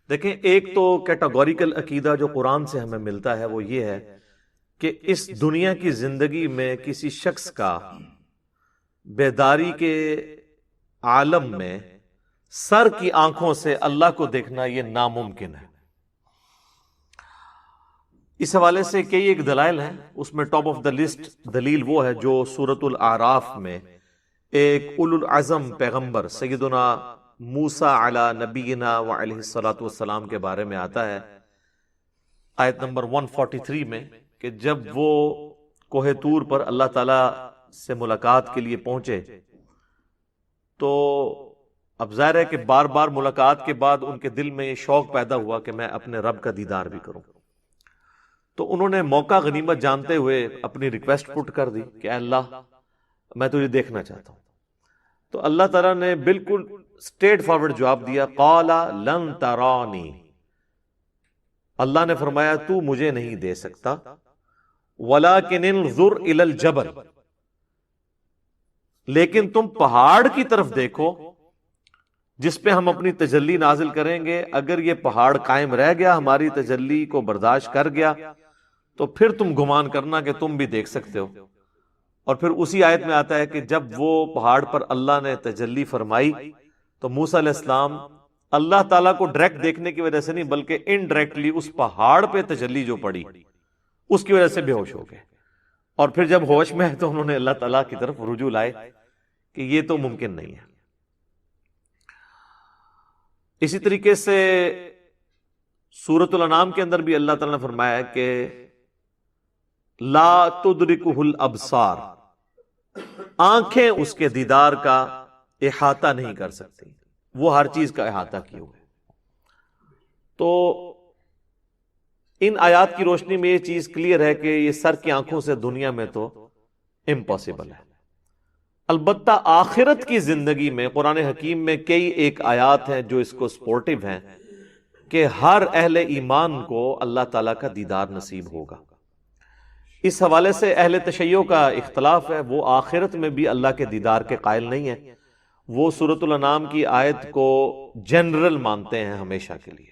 دیکھیں، ایک تو کیٹاگوریکل عقیدہ جو قرآن سے ہمیں ملتا ہے وہ یہ ہے کہ اس دنیا کی زندگی میں کسی شخص کا بیداری کے عالم میں سر کی آنکھوں سے اللہ کو دیکھنا یہ ناممکن ہے۔ اس حوالے سے کئی ایک دلائل ہیں، اس میں ٹاپ آف دا لسٹ دلیل وہ ہے جو سورۃ الاعراف میں ایک اولو العزم پیغمبر سیدنا موسیٰ علی نبینا وعلیہ الصلوۃ والسلام کے بارے میں آتا ہے، آیت نمبر 143 میں، کہ جب وہ کوہ طور پر اللہ تعالی سے ملاقات کے لیے پہنچے تو اب ظاہر ہے کہ بار بار ملاقات کے بعد ان کے دل میں یہ شوق پیدا ہوا کہ میں اپنے رب کا دیدار بھی کروں، تو انہوں نے موقع غنیمت جانتے ہوئے اپنی ریکویسٹ پٹ کر دی کہ اے اللہ میں تجھے دیکھنا چاہتا ہوں۔ تو اللہ تعالیٰ نے بالکل اسٹریٹ فارورڈ جواب دیا، قال لن ترانی، اللہ نے فرمایا تو مجھے نہیں دے سکتا، ولکن انظر الی الجبل، لیکن تم پہاڑ کی طرف دیکھو جس پہ ہم اپنی تجلی نازل کریں گے، اگر یہ پہاڑ قائم رہ گیا، ہماری تجلی کو برداشت کر گیا، تو پھر تم گمان کرنا کہ تم بھی دیکھ سکتے ہو۔ اور پھر اسی آیت میں آتا ہے کہ جب وہ پہاڑ پر اللہ نے تجلی فرمائی تو موسیٰ علیہ السلام اللہ تعالیٰ کو ڈائریکٹ دیکھنے کی وجہ سے نہیں بلکہ انڈائریکٹلی اس پہاڑ پہ تجلی جو پڑی اس کی وجہ سے بے ہوش ہو گئے، اور پھر جب ہوش میں ہے تو انہوں نے اللہ تعالیٰ کی طرف رجوع لائے کہ یہ تو ممکن نہیں ہے۔ اسی طریقے سے سورۃ الانعام کے اندر بھی اللہ تعالیٰ نے فرمایا ہے کہ لا تدرکہ الابصار، آنکھیں اس کے دیدار کا احاطہ نہیں کر سکتی، وہ ہر چیز کا احاطہ کیے ہوئے۔ تو ان آیات کی روشنی میں یہ چیز کلیئر ہے کہ یہ سر کی آنکھوں سے دنیا میں تو امپاسبل ہے۔ البتہ آخرت کی زندگی میں قرآن حکیم میں کئی ایک آیات ہیں جو اس کو سپورٹیو ہیں کہ ہر اہل ایمان کو اللہ تعالیٰ کا دیدار نصیب ہوگا۔ اس حوالے سے اہل تشیع کا اختلاف ہے، وہ آخرت میں بھی اللہ کے دیدار کے قائل نہیں ہیں، وہ سورۃ الانعام کی آیت کو جنرل مانتے ہیں ہمیشہ کے لیے،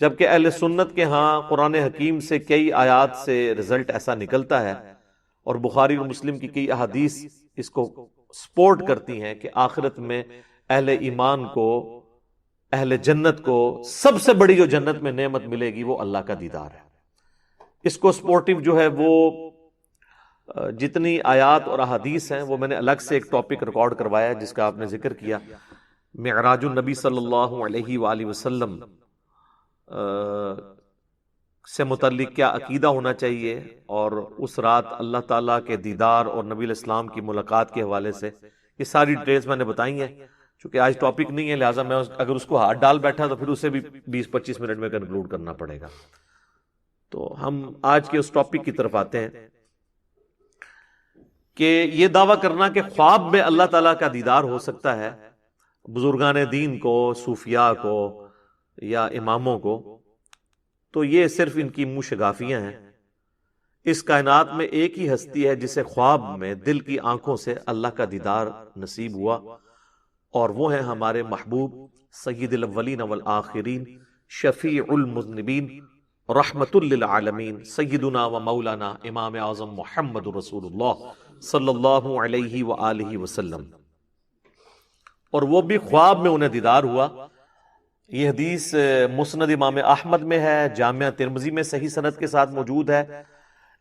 جبکہ اہل سنت کے ہاں قرآن حکیم سے کئی آیات سے رزلٹ ایسا نکلتا ہے، اور بخاری اور مسلم کی کئی احادیث اس کو سپورٹ کرتی ہیں کہ آخرت میں اہل ایمان کو، اہل جنت کو سب سے بڑی جو جنت میں نعمت ملے گی وہ اللہ کا دیدار ہے۔ اس کو سپورٹیو جو ہے وہ جتنی آیات اور احادیث ہیں وہ میں نے الگ سے ایک ٹاپک ریکارڈ کروایا ہے جس کا آپ نے ذکر کیا، معراج النبی صلی اللہ علیہ وآلہ وسلم سے متعلق کیا عقیدہ ہونا چاہیے، اور اس رات اللہ تعالیٰ کے دیدار اور نبی علیہ السلام کی ملاقات کے حوالے سے یہ ساری ڈیٹیلز میں نے بتائی ہیں۔ چونکہ آج ٹاپک نہیں ہے لہٰذا میں اگر اس کو ہاتھ ڈال بیٹھا تو پھر اسے بھی 20-25 منٹ میں کنکلوڈ کرنا پڑے گا۔ تو ہم آج کے اس ٹاپک کی طرف آتے ہیں کہ یہ دعویٰ کرنا کہ خواب میں اللہ تعالیٰ کا دیدار ہو سکتا ہے، بزرگان دین کو، صوفیاء کو یا اماموں کو، تو یہ صرف ان کی منہ شگافیاں ہیں۔ اس کائنات میں ایک ہی ہستی ہے جسے خواب میں دل کی آنکھوں سے اللہ کا دیدار نصیب ہوا، اور وہ ہیں ہمارے محبوب سید الاولین والآخرین، شفیع المذنبین، رحمت للعالمین، سیدنا و مولانا امام اعظم محمد رسول اللہ صلی اللہ علیہ وآلہ وسلم، اور وہ بھی خواب میں انہیں دیدار ہوا۔ یہ حدیث مسند امام احمد میں ہے، جامعہ ترمذی میں صحیح سند کے ساتھ موجود ہے،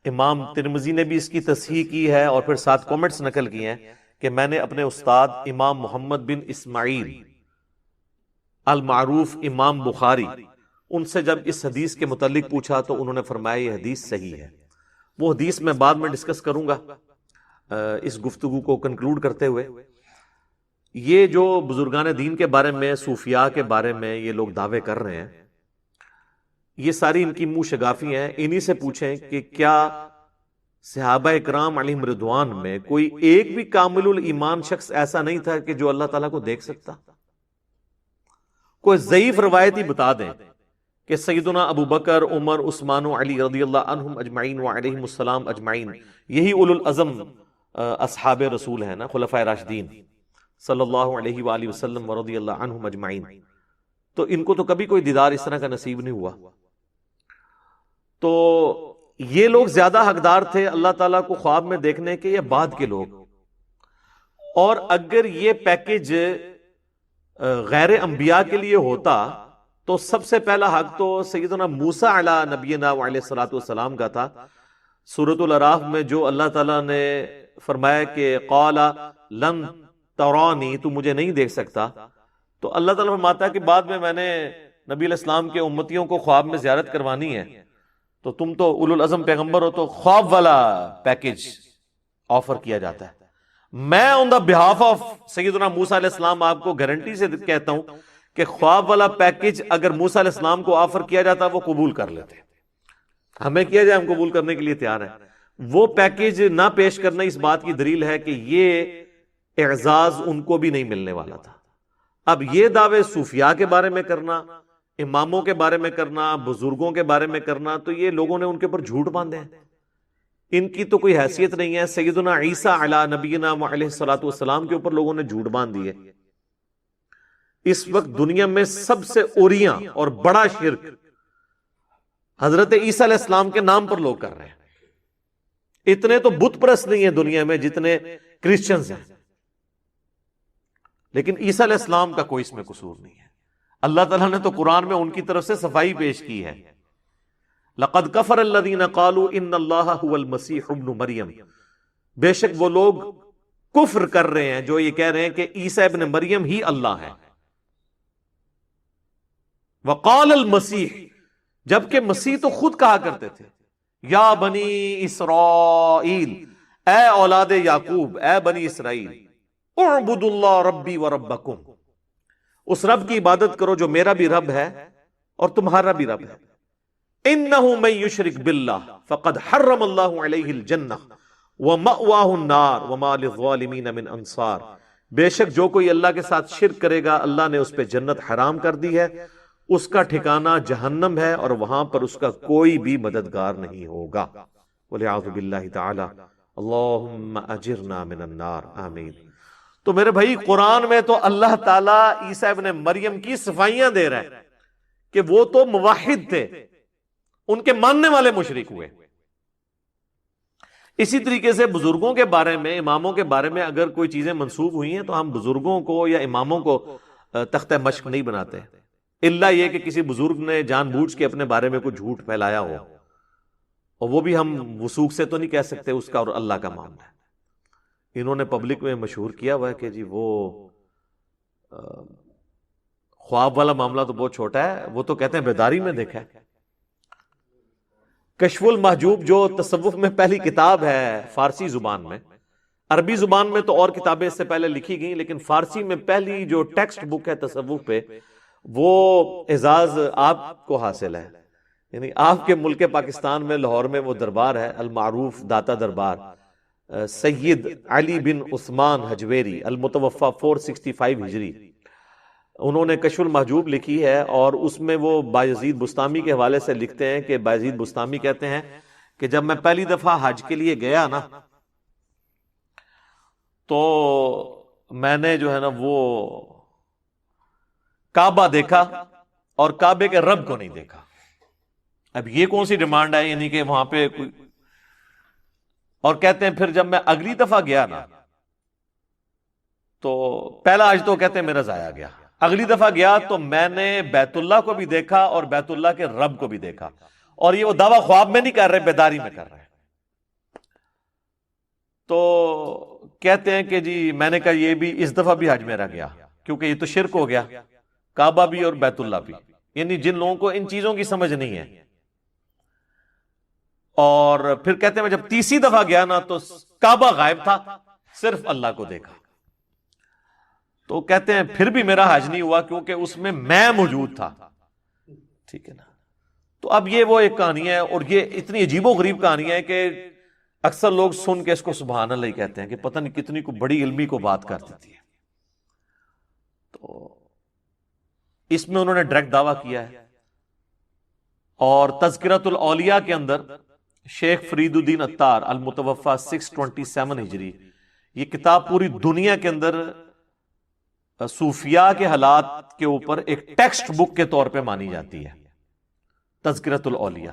امام ترمذی نے بھی اس کی تصحیح کی ہے اور پھر ساتھ کومنٹس نقل کیے ہیں کہ میں نے اپنے استاد امام محمد بن اسماعیل المعروف امام بخاری ان سے جب اس حدیث کے متعلق پوچھا تو انہوں نے فرمایا یہ حدیث صحیح ہے۔ وہ حدیث میں بعد میں ڈسکس کروں گا اس گفتگو کو کنکلوڈ کرتے ہوئے۔ یہ جو بزرگان دین کے بارے میں، صوفیاء کے بارے میں یہ لوگ دعوے کر رہے ہیں، یہ ساری ان کی منہ شگافی ہیں۔ انہی سے پوچھیں کہ کیا صحابہ اکرام علیہم رضوان میں کوئی ایک بھی کامل الایمان شخص ایسا نہیں تھا کہ جو اللہ تعالیٰ کو دیکھ سکتا؟ کوئی ضعیف روایتی بتا دیں کہ سیدنا ابو بکر، عمر، عثمان و علی رضی اللہ عنہم اجمعین وعلیہم السلام اجمعین، یہی اولو العزم اصحاب رسول ہیں نا، خلفائے راشدین صلی اللہ علیہ وآلہ وسلم ورضی اللہ عنہم اجمعین، تو ان کو تو کبھی کوئی دیدار اس طرح کا نصیب نہیں ہوا. تو یہ لوگ زیادہ حقدار تھے اللہ تعالیٰ کو خواب میں دیکھنے کے یا بعد کے لوگ؟ اور اگر یہ پیکج غیر انبیاء کے لیے ہوتا تو سب سے پہلا حق تو سیدنا موسیٰ علی نبینا علیہ الصلوۃ والسلام کا تھا. سورۃ الاعراف میں جو اللہ تعالیٰ نے فرمایا کہ قال لن ترانی، تو مجھے نہیں دیکھ سکتا، تو اللہ تعالیٰ فرماتا ہے کہ بعد میں نے نبی علیہ السلام کے امتیوں کو خواب میں زیارت کروانی ہے، تو تم تو اولو العزم پیغمبر ہو، تو خواب والا پیکج آفر کیا جاتا ہے. میں آن دا بہاف آف سیدنا موسیٰ علیہ السلام آپ کو گارنٹی سے کہتا ہوں کہ خواب والا پیکج اگر موسیٰ علیہ السلام کو آفر کیا جاتا وہ قبول کر لیتے. ہمیں کیا جائے، ہم قبول کرنے کے لیے تیار ہیں. وہ پیکج نہ پیش کرنا اس بات کی دلیل ہے کہ یہ اعزاز ان کو بھی نہیں ملنے والا تھا. اب یہ دعوے صوفیاء کے بارے میں کرنا، اماموں کے بارے میں کرنا، بزرگوں کے بارے میں کرنا، تو یہ لوگوں نے ان کے اوپر جھوٹ باندھے ہیں. ان کی تو کوئی حیثیت نہیں ہے. سیدنا عیسیٰ علی نبینا علیہ الصلوۃ والسلام کے اوپر لوگوں نے جھوٹ باندھ دیے. اس وقت دنیا میں سب سے اوریاں اور بڑا شرک حضرت عیسیٰ علیہ السلام کے نام پر لوگ کر رہے ہیں. اتنے تو بت پرست نہیں ہیں دنیا میں جتنے کرسچنز ہیں، لیکن عیسیٰ علیہ السلام کا کوئی اس میں قصور نہیں ہے. اللہ تعالیٰ نے تو قرآن میں ان کی طرف سے صفائی پیش کی ہے. لقد کفر الذین قالوا ان اللہ هو المسیح ابن مریم، بے شک وہ لوگ کفر کر رہے ہیں جو یہ کہہ رہے ہیں کہ عیسیٰ ابن مریم ہی اللہ ہے. وقال المسیح، جبکہ مسیح تو خود کہا کرتے تھے یا بنی اسرائیل، اے اولاد یعقوب، اے بنی اسرائیل، اعبدوا اللہ ربی و ربکم، اس رب کی عبادت کرو جو میرا بھی رب ہے اور تمہارا بھی رب ہے. انہ من یشرک باللہ فقد حرم اللہ علیہ الجنہ ومأواہ النار وما للظالمین من انصار، بے شک جو کوئی اللہ کے ساتھ شرک کرے گا اللہ نے اس پہ جنت حرام کر دی ہے، اس کا ٹھکانہ جہنم ہے اور وہاں پر اس کا کوئی بھی مددگار نہیں ہوگا. والعیاذ باللہ تعالی. اللہم اجرنا من النار، آمین. تو میرے بھائی قرآن میں تو اللہ تعالیٰ عیسیٰ ابن مریم کی صفائیاں دے رہا ہے کہ وہ تو موحد تھے، ان کے ماننے والے مشرک ہوئے. اسی طریقے سے بزرگوں کے بارے میں، اماموں کے بارے میں اگر کوئی چیزیں منسوب ہوئی ہیں تو ہم بزرگوں کو یا اماموں کو تختہ مشق نہیں بناتے، الا یہ کہ کسی بزرگ نے جان بوجھ کے اپنے بارے میں کوئی جھوٹ پھیلایا ہو، اور وہ بھی ہم وثوق سے تو نہیں کہہ سکتے اس کا اور اللہ کا معاملہ ہے. انہوں نے پبلک میں مشہور کیا ہوا ہے کہ جی وہ خواب والا معاملہ تو بہت چھوٹا ہے، وہ تو کہتے ہیں بیداری میں دیکھا ہے. کشف المحجوب جو تصوف میں پہلی کتاب ہے فارسی زبان میں، عربی زبان میں تو اور کتابیں اس سے پہلے لکھی گئیں، لیکن فارسی میں پہلی جو ٹیکسٹ بک ہے تصوف پہ، وہ اعزاز آپ کو حاصل ہے. یعنی آپ کے ملک پاکستان میں لاہور میں وہ دربار ہے المعروف داتا دربار، سید علی بن عثمان حجویری المتوفى 465 ہجری، انہوں نے کشف المحجوب لکھی ہے، اور اس میں وہ بایزید بستامی کے حوالے سے لکھتے ہیں کہ بایزید بستامی کہتے ہیں کہ جب میں پہلی دفعہ حج کے لیے گیا نا، تو میں نے جو ہے نا وہ کعبہ دیکھا اور کعبے کے رب کو نہیں دیکھا. اب یہ کون سی ڈیمانڈ ہے، یعنی کہ وہاں پہ کوئی، اور کہتے ہیں پھر جب میں اگلی دفعہ گیا نا تو پہلا حج تو کہتے ہیں میرا ضائع گیا، اگلی دفعہ گیا تو میں نے بیت اللہ کو بھی دیکھا اور بیت اللہ کے رب کو بھی دیکھا. اور یہ وہ دعویٰ خواب میں نہیں کر رہے، بیداری میں کر رہے. تو کہتے ہیں کہ جی میں نے کہا یہ بھی اس دفعہ بھی حج میرا گیا، کیونکہ یہ تو شرک ہو گیا، کعبہ بھی اور بیت اللہ بھی. یعنی جن لوگوں کو ان چیزوں کی سمجھ نہیں ہے. اور پھر کہتے ہیں میں جب تیسری دفعہ گیا نا تو کعبہ غائب تھا، صرف اللہ کو دیکھا. تو کہتے ہیں پھر بھی میرا حج نہیں ہوا کیونکہ اس میں موجود تھا. ٹھیک ہے نا. تو اب یہ وہ ایک کہانی ہے، اور یہ اتنی عجیب و غریب کہانی ہے کہ اکثر لوگ سن کے اس کو سبحان اللہ کہتے ہیں کہ پتہ نہیں کتنی کو بڑی علمی کو بات کر دیتی ہے. تو اس میں انہوں نے ڈائریکٹ دعویٰ کیا ہے. اور تذکرۃ الاولیاء کے اندر شیخ فرید الدین عطار المتوفى 627 ہجری، یہ کتاب پوری دنیا کے اندر صوفیاء کے حالات کے اوپر ایک ٹیکسٹ بک کے طور پہ مانی جاتی ہے، تذکرۃ الاولیاء۔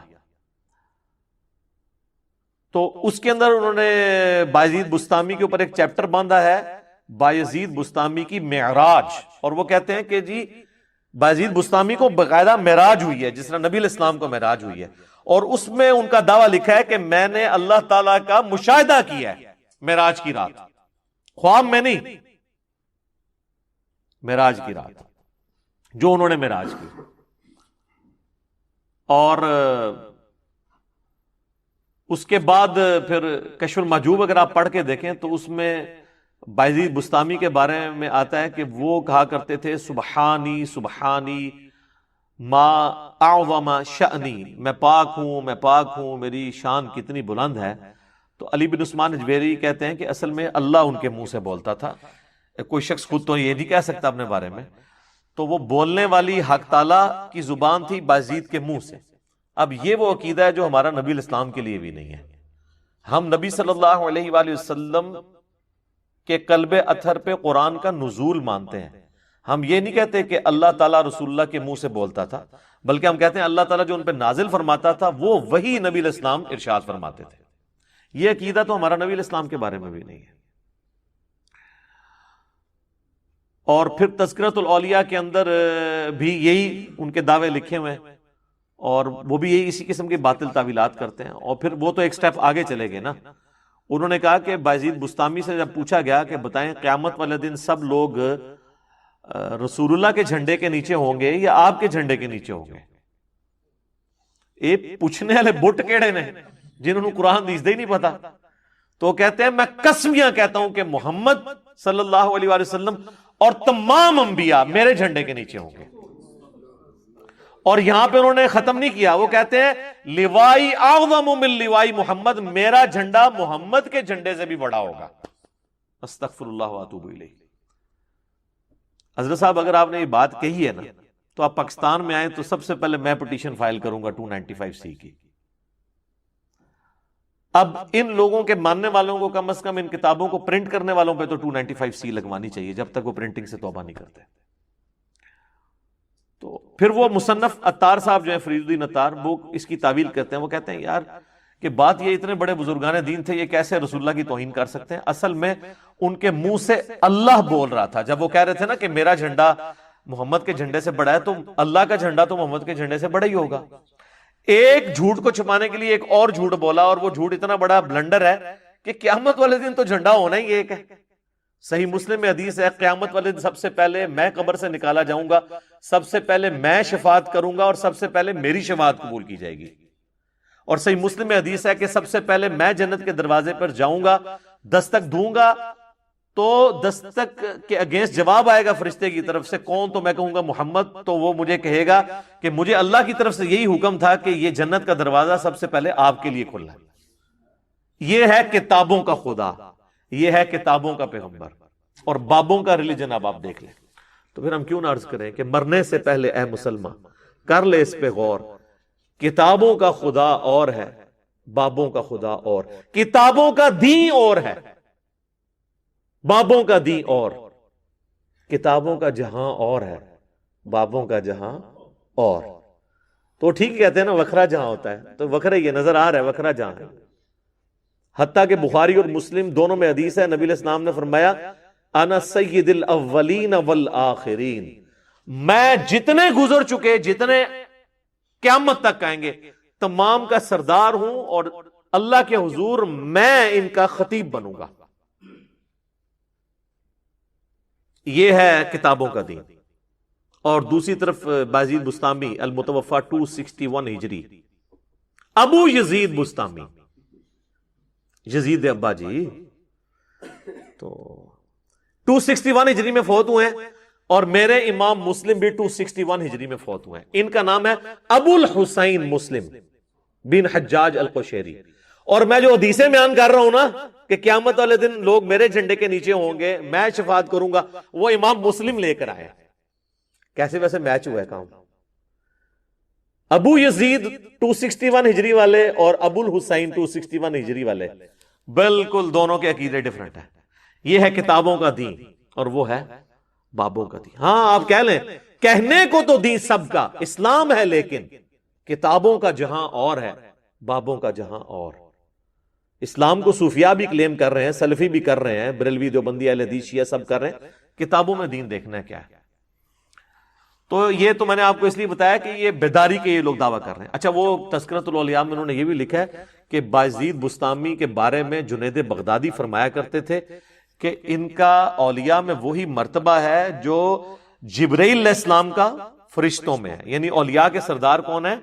تو اس کے اندر انہوں نے بایزید بستامی کے اوپر ایک چیپٹر باندھا ہے، بایزید بستامی کی معراج، اور وہ کہتے ہیں کہ جی بایزید بستامی کو باقاعدہ معراج ہوئی ہے، جس طرح نبی علیہ السلام کو معراج ہوئی ہے، اور اس میں ان کا دعویٰ لکھا ہے کہ میں نے اللہ تعالیٰ کا مشاہدہ کیا ہے معراج کی رات، خواب میں نہیں، معراج کی رات جو انہوں نے معراج کی۔ اور اس کے بعد پھر کشف المحجوب اگر آپ پڑھ کے دیکھیں تو اس میں بایزید بستامی کے بارے میں آتا ہے کہ وہ کہا کرتے تھے سبحانی سبحانی ما اعظم شأنی، میں پاک ہوں، میری شان کتنی بلند ہے۔ تو علی بن عثمان اجویری کہتے ہیں کہ اصل میں اللہ ان کے منہ سے بولتا تھا، کوئی شخص خود تو یہ نہیں کہہ سکتا اپنے بارے میں، تو وہ بولنے والی حق تعالیٰ کی زبان تھی بایزید کے منہ سے۔ اب یہ وہ عقیدہ ہے جو ہمارا نبی الاسلام کے لیے بھی نہیں ہے۔ ہم نبی صلی اللہ علیہ وآلہ وسلم کے قلب اطہر پہ قرآن کا نزول مانتے ہیں۔ ہم یہ نہیں کہتے کہ اللہ تعالیٰ رسول اللہ کے منہ سے بولتا تھا، بلکہ ہم کہتے ہیں اللہ تعالیٰ جو ان پہ نازل فرماتا تھا وہ وہی نبی علیہ السلام ارشاد فرماتے تھے۔ یہ عقیدہ تو ہمارا نبی علیہ السلام کے بارے میں بھی نہیں ہے۔ اور پھر تذکرۃ الاولیاء کے اندر بھی یہی ان کے دعوے لکھے ہوئے ہیں، اور وہ بھی یہی اسی قسم کی باطل تعویلات کرتے ہیں۔ اور پھر وہ تو ایک سٹیپ آگے چلے گئے نا، انہوں نے کہا کہ بایزید بستامی سے جب پوچھا گیا کہ بتائیں قیامت والے دن سب لوگ رسول اللہ کے جھنڈے کے نیچے ہوں گے یا آپ کے جھنڈے کے نیچے ہوں گے؟ یہ پوچھنے والے بٹ کیڑے نے جنہوں نے قرآن حدیث ہی نہیں پتا۔ تو کہتے ہیں میں قسمیاں کہتا ہوں کہ محمد صلی اللہ علیہ وآلہ وسلم اور تمام انبیاء میرے جھنڈے کے نیچے ہوں گے۔ اور یہاں پہ انہوں نے ختم نہیں کیا، وہ کہتے ہیں لوائی اعظم من لوائی محمد، میرا جھنڈا محمد کے جھنڈے سے بھی بڑا ہوگا۔ استغفر اللہ واتوب الیہ۔ حضرت صاحب اگر آپ نے یہ بات کہی ہے نا تو آپ پاکستان میں آئیں تو سب سے پہلے میں پٹیشن فائل کروں گا 295C کی۔ اب ان لوگوں کے ماننے والوں کو کم از کم ان کتابوں کو پرنٹ کرنے والوں پہ تو 295C لگوانی چاہیے جب تک وہ پرنٹنگ سے توبہ نہیں کرتے۔ تو پھر وہ مصنف عطار صاحب جو ہیں فرید الدین عطار، وہ اس کی تعویل کرتے ہیں، وہ کہتے ہیں یار کہ بات یہ اتنے بڑے بزرگان دین تھے، یہ کیسے رسول اللہ کی توہین کر سکتے ہیں؟ اصل میں ان کے منہ سے اللہ بول رہا تھا جب وہ کہہ رہے تھے نا کہ میرا جھنڈا محمد کے جھنڈے سے بڑا ہے، تو اللہ کا جھنڈا تو محمد کے جھنڈے سے بڑا ہی ہوگا۔ ایک جھوٹ کو چھپانے کے لیے ایک اور جھوٹ بولا، اور وہ جھوٹ اتنا بڑا بلنڈر ہے کہ قیامت والے دن تو جھنڈا ہونا ہی ایک ہے۔ صحیح مسلم میں حدیث ہے قیامت والے دن سب سے پہلے میں قبر سے نکالا جاؤں گا، سب سے پہلے میں شفاعت کروں گا، اور سب سے پہلے میری شفاعت قبول کی جائے گی۔ اور صحیح مسلم میں حدیث ہے کہ سب سے پہلے میں جنت کے دروازے پر جاؤں گا، دستک دوں گا، تو دستک کے اگینسٹ جواب آئے گا فرشتے کی طرف سے، کون؟ تو میں کہوں گا محمد، تو وہ مجھے کہے گا کہ مجھے اللہ کی طرف سے یہی حکم تھا کہ یہ جنت کا دروازہ سب سے پہلے آپ کے لیے کھلا ہے۔ یہ ہے کتابوں کا خدا، یہ ہے کتابوں کا پیغمبر، اور بابوں کا ریلیجن اب آپ دیکھ لیں۔ تو پھر ہم کیوں نہ عرض کریں کہ مرنے سے پہلے اے مسلمان کر لے اس پہ غور، کتابوں کا خدا اور ہے، بابوں کا خدا اور، کتابوں کا دین اور ہے، بابوں کا دین اور، کتابوں کا جہاں اور ہے، بابوں کا جہاں اور۔ تو ٹھیک کہتے ہیں نا وکھرا جہاں ہوتا ہے، تو وکھرا یہ نظر آ رہا ہے وکھرا جہاں ہے۔ حتیٰ کہ بخاری اور مسلم دونوں میں حدیث ہے، نبی علیہ السلام نے فرمایا انا سید الاولین والآخرین، میں جتنے گزر چکے، جتنے قیامت تک آئیں گے، تمام کا سردار ہوں، اور اللہ کے حضور میں ان کا خطیب بنوں گا۔ یہ ہے کتابوں کا دین۔ اور دوسری طرف بایزید بستامی المتوفا 261 ہجری، ابو یزید بستامی، یزید ابا جی تو 261 ہجری میں فوت ہوئے ہیں، اور میرے امام مسلم بھی 261 ہجری میں فوت ہوئے ہیں۔ ان کا نام ہے ابو الحسین مسلم بن حجاج القشیری۔ اور میں جو حدیثیں بیان کر رہا ہوں نا کہ قیامت والے دن لوگ میرے جھنڈے کے نیچے ہوں گے، میں شفاعت کروں گا، وہ امام مسلم لے کر آئے۔ کیسے ویسے میچ ہوا ہے کام؟ ابو یزید 261 ہجری والے اور ابو الحسین 261 ہجری والے، بالکل دونوں کے عقیدے ڈیفرنٹ ہیں۔ یہ ہے کتابوں کا دین، اور وہ ہے بابوں کا دین. ہاں آپ کہہ لیں کہنے کو تو دین سب کا اسلام ہے، لیکن کتابوں کا جہاں اور ہے، بابوں کا جہاں اور. اسلام کو صوفیاء بھی کلیم کر رہے ہیں، سلفی بھی کر رہے ہیں، بریلوی دیوبندی اہل حدیث شیعہ سب کر رہے ہیں. کتابوں میں دین دیکھنا ہے کیا ہے. تو یہ تو میں نے آپ کو اس لیے بتایا کہ یہ بیداری کے یہ لوگ دعویٰ کر رہے ہیں. اچھا، وہ تذکرۃ الاولیاء میں انہوں نے یہ بھی لکھا ہے کہ بایزید بستامی کے بارے میں جنید بغدادی فرمایا کرتے تھے کہ ان کا اولیاء میں وہی مرتبہ ہے جو جبرائیل علیہ السلام کا فرشتوں میں ہے. یعنی اولیاء کے سردار کون ہے؟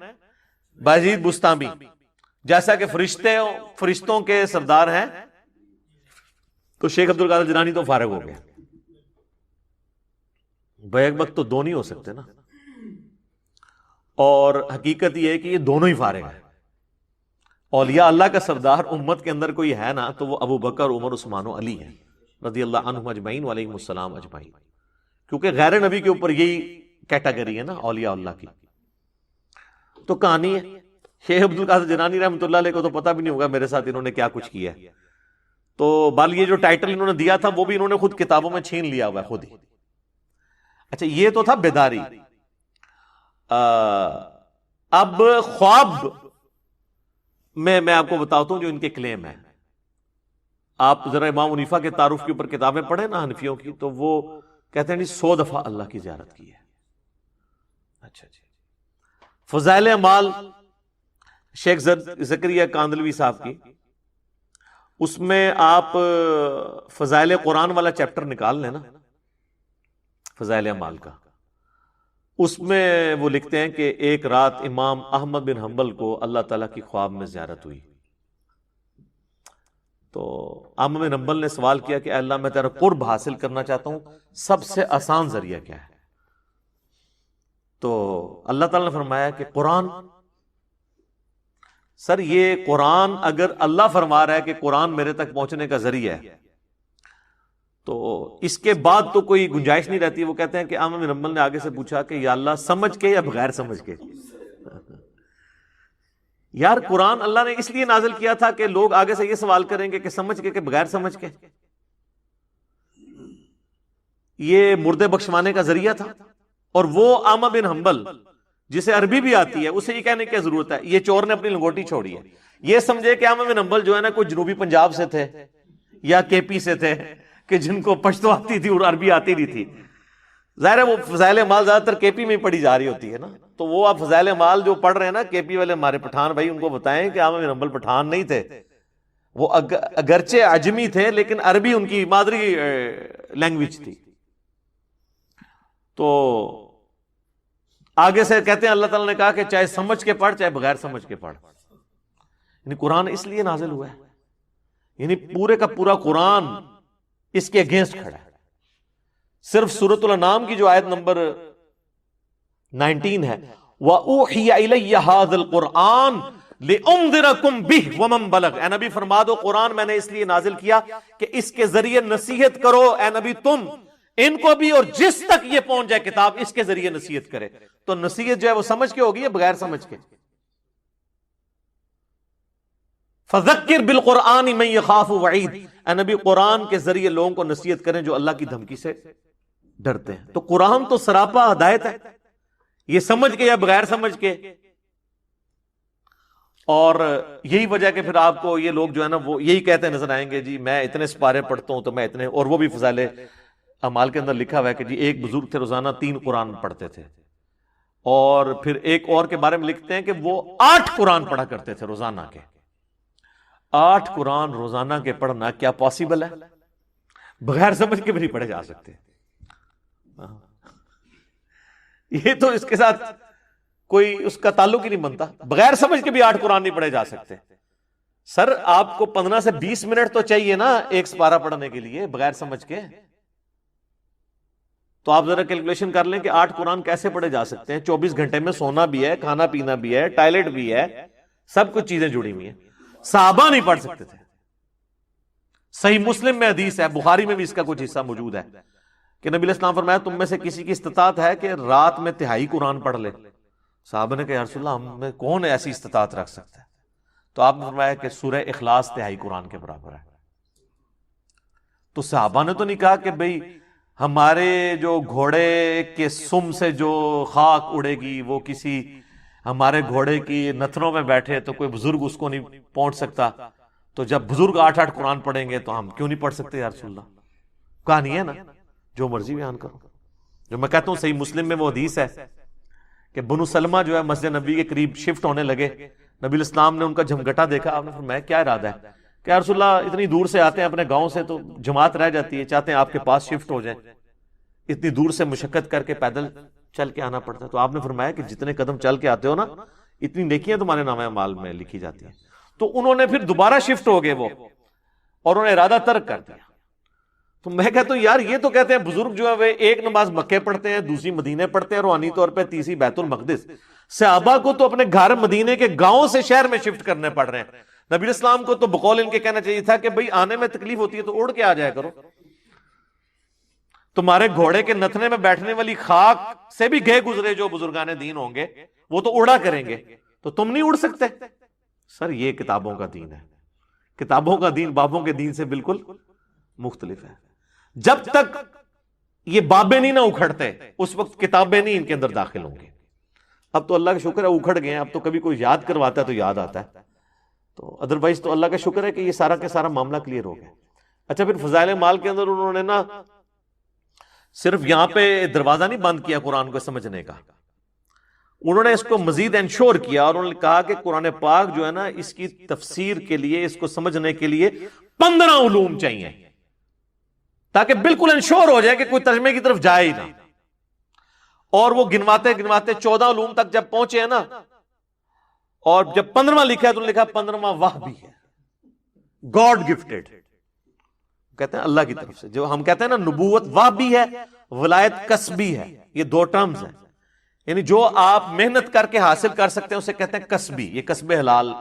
بایزید بستامی. جیسا کہ فرشتوں کے سردار ہیں تو شیخ عبد القادر جیلانی تو فارغ ہو گیا. بیک وقت تو دو نہیں ہو سکتے نا. اور حقیقت یہ ہے کہ یہ دونوں ہی فارغ ہیں. اولیاء اللہ کا سردار امت کے اندر کوئی ہے نا تو وہ ابو بکر، عمر، عثمان و علی ہیں رضی اللہ عنہم اجمعین وعلیہم السلام اجمعین. کیونکہ غیر نبی کے اوپر یہی کیٹیگری ہے نا اولیاء اللہ کی. تو کہانی ہے. شیخ عبد القادر جیلانی رحمۃ اللہ علیہ کو تو پتہ بھی نہیں ہوگا میرے ساتھ انہوں نے کیا کچھ کیا ہے. تو بال یہ جو ٹائٹل انہوں نے دیا تھا وہ بھی انہوں نے خود کتابوں میں چھین لیا ہوا ہے خود ہی. اچھا، یہ تو تھا بیداری. اب خواب میں آپ کو بتاتا ہوں جو ان کے کلیم ہے. آپ ذرا امام حنیفہ کے تعارف کے اوپر کتابیں پڑھیں نا حنفیوں کی، تو وہ کہتے ہیں 100 دفعہ اللہ کی زیارت کی ہے. اچھا جی. فضائل اعمال شیخ زکریا کاندلوی صاحب کی، اس میں آپ فضائل قرآن والا چیپٹر نکال لیں نا فضائل اعمال کا. اس میں وہ لکھتے ہیں کہ ایک رات امام احمد بن حنبل کو اللہ تعالیٰ کی خواب میں زیارت ہوئی. تو احمد بن حنبل نے سوال کیا کہ اے اللہ میں تیرا قرب حاصل کرنا چاہتا ہوں، سب سے آسان ذریعہ کیا ہے؟ تو اللہ تعالیٰ نے فرمایا کہ قرآن. سر یہ قرآن اگر اللہ فرما رہا ہے کہ قرآن میرے تک پہنچنے کا ذریعہ ہے تو اس کے بعد تو کوئی گنجائش نہیں رہتی. وہ کہتے ہیں کہ احمد بن حنبل نے آگے سے پوچھا کہ یا اللہ سمجھ کے یا بغیر سمجھ کے؟ یار قرآن اللہ نے اس لیے نازل کیا تھا کہ لوگ آگے سے یہ سوال کریں گے کہ سمجھ کے کہ بغیر سمجھ کے. یہ مردے بخشوانے کا ذریعہ تھا. اور وہ احمد بن حنبل جسے عربی بھی آتی ہے اسے یہ کہنے کی ضرورت ہے یہ چور نے اپنی لنگوٹی چھوڑی ہے. یہ سمجھے کہ احمد بن حنبل جو ہے نا کوئی جنوبی پنجاب سے تھے یا کے پی سے تھے کہ جن کو پشتو آتی تھی اور عربی آتی نہیں تھی. ظاہر ہے وہ فضائل اعمال زیادہ تر کے پی میں پڑھی جا رہی ہوتی ہے نا. تو وہ آپ فضائل اعمال جو پڑھ رہے ہیں نا کے پی والے ہمارے پٹھان بھائی، ان کو بتائیں کہ احمد بن حنبل پٹھان نہیں تھے. وہ اگرچہ عجمی تھے لیکن عربی ان کی مادری لینگویج تھی. تو آگے سے کہتے ہیں اللہ تعالیٰ نے کہا کہ چاہے سمجھ کے پڑھ چاہے بغیر سمجھ کے پڑھ. یعنی قرآن اس لیے نازل ہوا ہے، یعنی پورے کا پورا قرآن اس کے اگینسٹ کھڑا ہے. صرف سورۃ الانعام کی جو آیت نمبر 19 ہے وَأُوحِيَ إِلَيَّ هَذَا الْقُرْآنُ لِأُنذِرَكُمْ بِهِ وَمَنْ بَلَغَ. اے نبی فرما دو قرآن میں نے اس لیے نازل کیا کہ اس کے ذریعے نصیحت کرو. اے نبی تم ان کو بھی اور جس تک یہ پہنچ جائے کتاب اس کے ذریعے نصیحت کرے. تو نصیحت جو ہے وہ سمجھ کے ہوگی یا بغیر سمجھ کے؟ فَذَكِّرْ بِالْقُرْآنِ مَنْ يَخَافُ وَعِيدٍ. اے نبی قرآن کے ذریعے لوگوں کو نصیحت کریں جو اللہ کی دھمکی سے ڈرتے ہیں. تو قرآن تو سراپا ہدایت ہے، یہ سمجھ کے یا بغیر سمجھ کے. اور یہی وجہ کہ پھر آپ کو یہ لوگ جو ہے نا وہ یہی کہتے نظر آئیں گے جی میں اتنے سپارے پڑھتا ہوں تو میں اتنے. اور وہ بھی فضائل اعمال کے اندر لکھا ہوا ہے کہ جی ایک بزرگ تھے روزانہ 3 قرآن پڑھتے تھے. اور پھر ایک اور کے بارے میں لکھتے ہیں کہ وہ 8 قرآن پڑھا کرتے تھے روزانہ کے. 8 قرآن روزانہ کے پڑھنا کیا پاسبل ہے؟ بغیر سمجھ کے بھی نہیں پڑھے جا سکتے. یہ تو اس کے ساتھ کوئی اس کا تعلق ہی نہیں بنتا. بغیر سمجھ کے بھی 8 قرآن نہیں پڑھے جا سکتے. سر آپ کو 15 سے 20 منٹ تو چاہیے نا ایک سپارہ پڑھنے کے لیے بغیر سمجھ کے. تو آپ ذرا کیلکولیشن کر لیں کہ 8 قرآن کیسے پڑھے جا سکتے ہیں. 24 گھنٹے میں سونا بھی ہے، کھانا پینا بھی ہے، ٹائلٹ بھی ہے، سب کچھ چیزیں جڑی ہوئی ہیں. صحابہ نہیں پڑھ سکتے تھے. صحیح مسلم میں حدیث ہے، بخاری میں بھی اس کا کچھ حصہ موجود ہے کہ نبی علیہ السلام فرمایا تم میں سے کسی کی استطاعت ہے کہ رات میں 1/3 قرآن پڑھ لے. صحابہ نے کہا یا رسول اللہ ہم میں کون ایسی استطاعت رکھ سکتا ہے؟ تو آپ نے فرمایا کہ سورہ اخلاص 1/3 قرآن کے برابر ہے. تو صحابہ نے تو نہیں کہا کہ بھئی ہمارے جو گھوڑے کے سم سے جو خاک اڑے گی وہ کسی ہمارے گھوڑے کی نتنوں میں بیٹھے تو کوئی بزرگ اس کو نہیں پہنچ سکتا، تو جب بزرگ 8 قرآن پڑھیں گے تو ہم کیوں نہیں پڑھ سکتے یا رسول اللہ؟ کہانی ہے نا، جو مرضی بیان کرو. جو میں کہتا ہوں صحیح مسلم میں وہ حدیث ہے کہ بنو سلمہ جو ہے مسجد نبی کے قریب شفٹ ہونے لگے، نبی الاسلام نے ان کا جھمگٹا دیکھا، آپ نے فرمایا کیا ارادہ ہے؟ کہ یا رسول اللہ اتنی دور سے آتے ہیں اپنے گاؤں سے تو جماعت رہ جاتی ہے، چاہتے ہیں آپ کے پاس شفٹ ہو جائیں، اتنی دور سے مشقت کر کے پیدل چل کے آنا پڑتا ہے. تو آپ نے فرمایا کہ جتنے قدم چل کے آتے ہو نا اتنی نیکیاں تمہارے نامہ اعمال میں لکھی جاتی ہیں. تو انہوں نے پھر دوبارہ شفٹ ہو گئے وہ، اور انہوں نے ارادہ ترک کر دیا. تو میں کہتا ہوں یار یہ تو کہتے ہیں بزرگ جو ہے وہ ایک نماز مکے پڑھتے ہیں، دوسری مدینے پڑھتے ہیں، روحانی طور پہ تیسری بیت المقدس. صحابہ کو تو اپنے گھر مدینے کے گاؤں سے شہر میں شفٹ کرنے پڑ رہے ہیں. نبی اسلام کو تو بقول ان کے کہنا چاہیے تھا کہ بھئی آنے میں تکلیف ہوتی ہے تو اڑ کے آ جایا کرو. تمہارے گھوڑے کے نتنے میں بیٹھنے والی خاک سے بھی گئے گزرے جو بزرگان دین ہوں گے وہ تو اڑا کریں گے، تو تم نہیں اڑ سکتے. سر یہ کتابوں کا دین ہے، کتابوں کا دین بابوں کے دین سے بالکل مختلف ہے. جب تک یہ بابے نہیں نہ اکھڑتے اس وقت کتابیں نہیں ان کے اندر داخل ہوں گی. اب تو اللہ کا شکر ہے اکھڑ گئے ہیں، اب تو کبھی کوئی یاد کرواتا ہے تو یاد آتا ہے، تو ادروائز تو اللہ کا شکر ہے کہ یہ سارا کا سارا معاملہ کلیئر ہو گیا. اچھا پھر فضائل مال کے اندر انہوں نے نا صرف یہاں پہ دروازہ نہیں بند کیا قرآن کو سمجھنے کا، انہوں نے اس کو مزید انشور کیا اور انہوں نے کہا کہ قرآن پاک جو ہے نا اس کی تفسیر کے لیے، اس کو سمجھنے کے لیے 15 علوم چاہیے تاکہ بالکل انشور ہو جائے کہ کوئی ترجمے کی طرف جائے ہی نہ. اور وہ گنواتے گنواتے 14 علوم تک جب پہنچے ہیں نا، اور جب 15واں لکھا ہے تو لکھا 15واں وحبی ہے، گاڈ گفٹڈ، کہتے ہیں اللہ کی طرف سے. جو ہم کہتے ہیں نا نبوت وحبی ہے، ولایت کسبی ہے، یہ دو ٹرمز ہیں. یعنی جو آپ محنت کر کے حاصل کر سکتے ہیں اسے کہتے ہیں کسبی، یہ کسب حلال.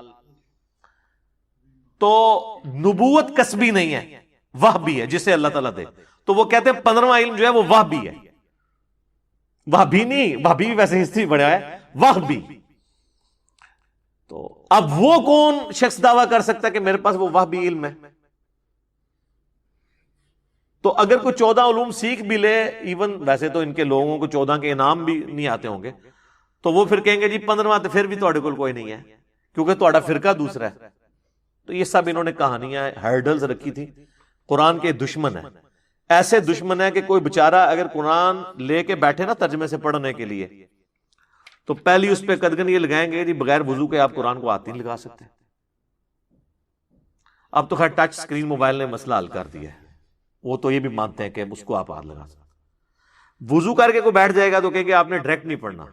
تو نبوت کسبی نہیں ہے، وحبی ہے جسے اللہ تعالیٰ دے. تو وہ کہتے ہیں 15واں علم جو ہے وہ وحبی ہے، وحبی نہیں، وحبی بھی ویسے ہسٹری بڑھا ہے، وحبی. تو اب وہ کون شخص دعویٰ کر سکتا ہے کہ میرے پاس وہ وحبی علم ہے؟ تو اگر کوئی 14 علوم سیکھ بھی لے، ایون ویسے تو ان کے لوگوں کو 14 کے انعام بھی نہیں آتے ہوں گے، تو وہ پھر کہیں گے جی 15واں تو پھر بھی تہاڈے کول کوئی نہیں ہے کیونکہ تہاڈا فرقہ دوسرا ہے. تو یہ سب انہوں نے کہانیاں ہرڈلز رکھی تھی. قرآن کے دشمن ہیں، ایسے دشمن ہیں کہ کوئی بےچارہ اگر قرآن لے کے بیٹھے نا ترجمے سے پڑھنے کے لیے تو پہلی اس پہ قدغن یہ لگائیں گے جی بغیر وضو کے آپ قرآن کو ہاتھ نہیں لگا سکتے. اب تو خیر ٹچ سکرین موبائل نے مسئلہ حل کر دیا ہے، وہ تو یہ بھی مانتے ہیں کہ اس کو آپ ہاتھ لگا سکتے. وضو کر کے کوئی بیٹھ جائے گا تو کہیں گے آپ نے ڈائریکٹ نہیں پڑھنا،